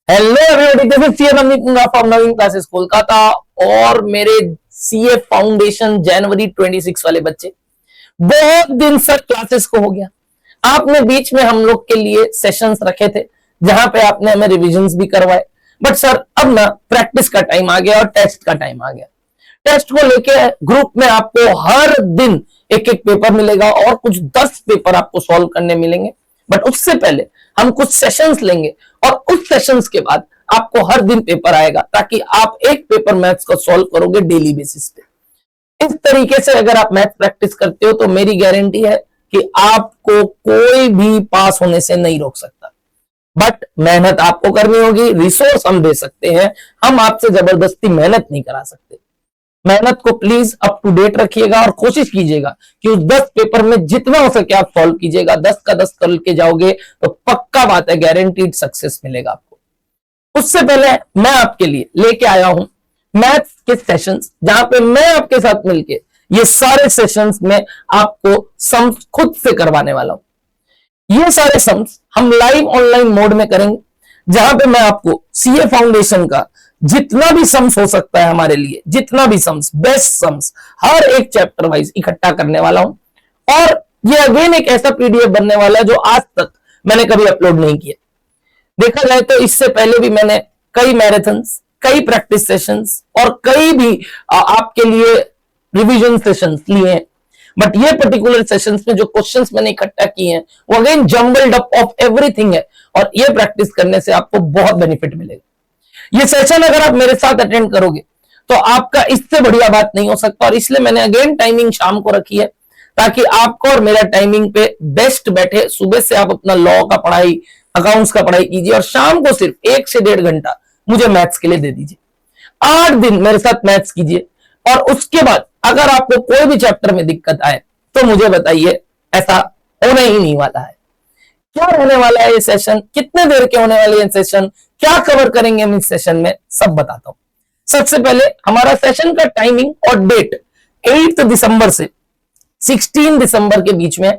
Hello everybody, this is CA Navneet मुंगा from Naveen classes Kolkata. और मेरे सीए फाउंडेशन जनवरी 26 वाले बच्चे, बहुत दिन से क्लासेस को हो गया। आपने बीच में हम लोग के लिए सेशंस रखे थे जहां पे आपने हमें रिविजन्स भी करवाए, बट सर अब ना प्रैक्टिस का टाइम आ गया और टेस्ट का टाइम आ गया। टेस्ट को लेके ग्रुप में आपको हर दिन एक एक पेपर मिलेगा और कुछ 10 पेपर आपको सॉल्व करने मिलेंगे। बट उससे पहले हम कुछ सेशंस लेंगे और उस सेशंस के बाद आपको हर दिन पेपर आएगा, ताकि आप एक पेपर मैथ्स को सॉल्व करोगे डेली बेसिस पे। इस तरीके से अगर आप मैथ प्रैक्टिस करते हो तो मेरी गारंटी है कि आपको कोई भी पास होने से नहीं रोक सकता। बट मेहनत आपको करनी होगी। रिसोर्स हम दे सकते हैं, हम आपसे जबरदस्ती मेहनत नहीं करा सकते। मेहनत को प्लीज अप टू डेट रखिएगा और कोशिश कीजिएगा कि उस 10 पेपर में जितना हो सके आप सॉल्व कीजिएगा। 10 का 10 करके जाओगे तो पक्का बात है, गारंटीड सक्सेस मिलेगा आपको। उससे पहले मैं आपके लिए लेके आया हूं मैथ्स के सेशंस, जहां पे मैं आपके साथ मिलके ये सारे सेशंस में आपको सम्स खुद से करवाने वाला हूं। ये सारे सम्स हम लाइव ऑनलाइन मोड में करेंगे, जहां पे मैं आपको सीए फाउंडेशन का जितना भी सम्स हो सकता है हमारे लिए, जितना भी सम्स, बेस्ट सम्स हर एक चैप्टर वाइज इकट्ठा करने वाला हूं। और ये अगेन एक ऐसा पीडीएफ बनने वाला है जो आज तक मैंने कभी अपलोड नहीं किया। देखा जाए तो इससे पहले भी मैंने कई मैराथन्स, कई प्रैक्टिस सेशंस और कई भी आपके लिए रिवीजन सेशंस लिए हैं। बट ये पर्टिकुलर सेशंस में जो क्वेश्चंस मैंने इकट्ठा किए हैं वो again jumbled up of everything है, और ये प्रैक्टिस करने से आपको बहुत बेनिफिट मिलेगा। ये सेशन अगर आप मेरे साथ अटेंड करोगे तो आपका इससे बढ़िया बात नहीं हो सकता, और इसलिए मैंने अगेन टाइमिंग शाम को रखी है, ताकि आपको और मेरा टाइमिंग पे बेस्ट बैठे। सुबह से आप अपना लॉ का पढ़ाई, अकाउंट्स का पढ़ाई कीजिए और शाम को सिर्फ 1 से 1.5 घंटा मुझे मैथ्स के लिए दे दीजिए। 8 दिन मेरे साथ मैथ्स कीजिए, और उसके बाद अगर आपको कोई भी चैप्टर में दिक्कत आए तो मुझे बताइए। ऐसा होने ही नहीं वाला है। क्या रहने वाला है ये सेशन, कितने देर के होने वाले ये सेशन, क्या कवर करेंगे हम इस सेशन में, सब बताता हूं। सबसे पहले हमारा सेशन का टाइमिंग और डेट 8 दिसंबर से 16 दिसंबर के बीच में,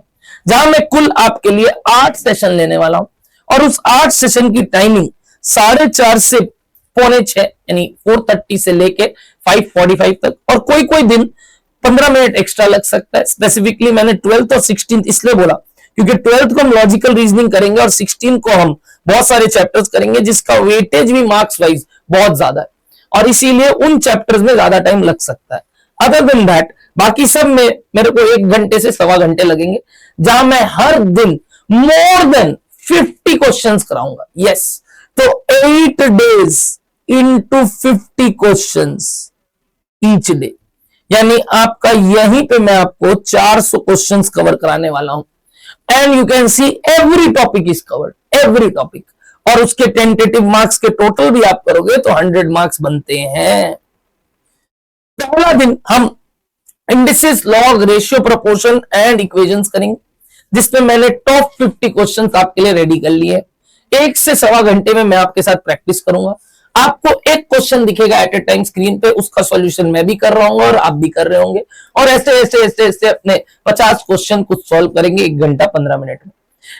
जहां मैं कुल आपके लिए 8 सेशन लेने वाला हूं। और उस 8 सेशन की टाइमिंग 4:30 से 5:45 यानी 4:30 से लेके 5:45 तक, और कोई कोई दिन 15 मिनट एक्स्ट्रा लग सकता है। स्पेसिफिकली मैंने 12th और 16th इसलिए बोला क्योंकि 12th को हम लॉजिकल रीजनिंग करेंगे और 16 को हम बहुत सारे चैप्टर्स करेंगे, जिसका वेटेज भी मार्क्स वाइज बहुत ज्यादा है, और इसीलिए उन चैप्टर्स में ज्यादा टाइम लग सकता है। अदर देन दैट बाकी सब में मेरे को 1 घंटे से 1.25 घंटे लगेंगे, जहां मैं हर दिन मोर देन 50 क्वेश्चंस कराऊंगा। यस, तो 8 days into 50 questions each day, यानी आपका यहीं पे मैं आपको 400 क्वेश्चंस कवर कराने वाला हूं। And you can see every topic is covered, every topic, और उसके टेंटेटिव मार्क्स के टोटल भी आप करोगे तो 100 मार्क्स बनते हैं। पहला दिन हम indices, log, ratio, proportion and equations करेंगे, जिसमें मैंने टॉप 50 क्वेश्चंस आपके लिए रेडी कर लिए। 1 से 1.25 घंटे में मैं आपके साथ प्रैक्टिस करूंगा। आपको एक क्वेश्चन दिखेगा एट ए टाइम स्क्रीन पे, उसका सॉल्यूशन मैं भी कर रहा हूँ और आप भी कर रहे होंगे, और ऐसे ऐसे ऐसे ऐसे अपने 50 क्वेश्चन कुछ सॉल्व करेंगे 1 घंटा 15 मिनट में।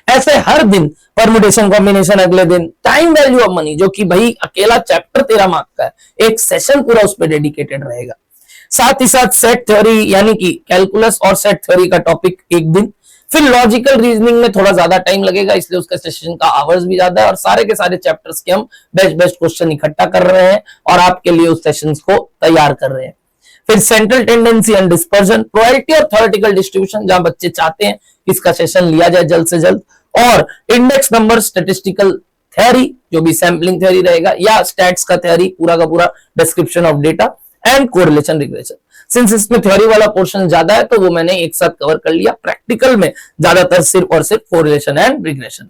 ऐसे हर दिन परम्यूटेशन, कॉम्बिनेशन, अगले दिन टाइम वैल्यू ऑफ मनी, जो कि भाई अकेला चैप्टर 13 मार्क का है, एक सेशन पूरा उस पर डेडिकेटेड रहेगा। साथ ही साथ सेट थ्योरी यानी कि कैलकुलस और सेट थ्योरी का टॉपिक एक दिन, फिर लॉजिकल रीजनिंग में थोड़ा ज्यादा टाइम लगेगा, इसलिए उसका सेशन का आवर्स भी ज्यादा है, और सारे के सारे चैप्टर्स के हम बेस्ट बेस्ट क्वेश्चन इकट्ठा कर रहे हैं और आपके लिए उस सेशंस को तैयार कर रहे हैं। फिर central tendency and dispersion, probability और थ्योरेटिकल डिस्ट्रीब्यूशन, जहां बच्चे चाहते हैं कि इसका सेशन लिया जाए जल्द से जल्द, और इंडेक्स नंबर, स्टैटिस्टिकल थ्योरी जो भी सैंपलिंग थ्योरी रहेगा, या स्टैट्स का थ्योरी पूरा का पूरा description of data and correlation regression. Since इसमें थ्योरी वाला पोर्शन ज्यादा है तो वो मैंने एक साथ कवर कर लिया। प्रैक्टिकल में ज्यादातर सिर्फ और सिर्फ कोरिलेशन एंड रिग्रेशन।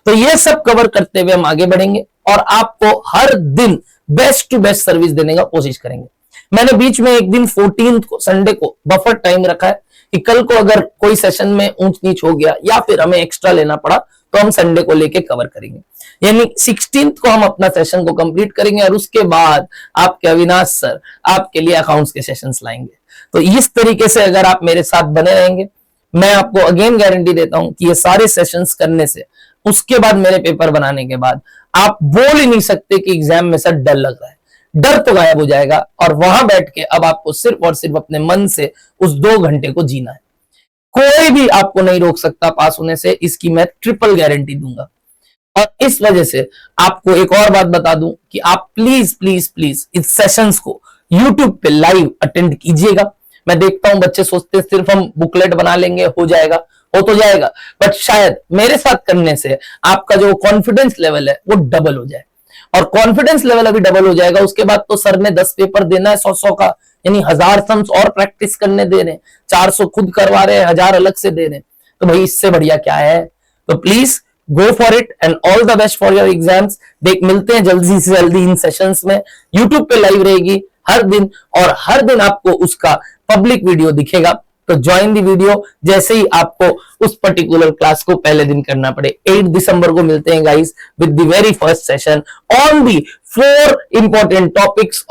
तो ये सब कवर करते हुए हम आगे बढ़ेंगे और आपको हर दिन बेस्ट टू बेस्ट सर्विस देने का कोशिश करेंगे। मैंने बीच में एक दिन 14th को, संडे को बफर टाइम रखा है कि कल को अगर कोई सेशन में ऊंच नीच हो गया या फिर हमें एक्स्ट्रा लेना पड़ा तो हम संडे को लेके कवर करेंगे। यानी 16th को हम अपना सेशन को कंप्लीट करेंगे, और उसके बाद आपके अविनाश सर आपके लिए अकाउंट्स के सेशंस लाएंगे। तो इस तरीके से अगर आप मेरे साथ बने रहेंगे, मैं आपको अगेन गारंटी देता हूं कि ये सारे सेशंस करने से उसके बाद मेरे पेपर बनाने के बाद आप बोल ही नहीं सकते कि एग्जाम में सर डर लग रहा है। डर तो गायब हो जाएगा और वहां बैठ के अब आपको सिर्फ और सिर्फ अपने मन से उस 2 घंटे को जीना है। कोई भी आपको नहीं रोक सकता पास होने से, इसकी मैं ट्रिपल गारंटी दूंगा। और इस वजह से आपको एक और बात बता दूं कि आप प्लीज प्लीज प्लीज इस सेशंस को YouTube पे लाइव अटेंड कीजिएगा। मैं देखता हूं बच्चे सोचते हैं सिर्फ हम बुकलेट बना लेंगे हो जाएगा, हो तो जाएगा, बट शायद मेरे साथ करने से आपका जो कॉन्फिडेंस लेवल है वो डबल हो जाए। और कॉन्फिडेंस लेवल अभी डबल हो जाएगा, उसके बाद तो सर ने 10 पेपर देना है 100 का, यानी 1000 सम्स और प्रैक्टिस करने दे रहे हैं, 400 खुद करवा रहे हैं, 1000 अलग से दे रहे हैं। तो भाई इससे बढ़िया क्या है। तो please go for it and all the best for your exams. मिलते हैं जल्दी से जल्दी इन सेशंस में। यूट्यूब पे लाइव रहेगी हर दिन और हर दिन आपको उसका पब्लिक वीडियो दिखेगा। तो ज्वाइन दी वीडियो जैसे ही आपको उस पर्टिकुलर क्लास को पहले दिन करना पड़े। 8 दिसंबर को मिलते हैं guys with the very first session on the 4 important topics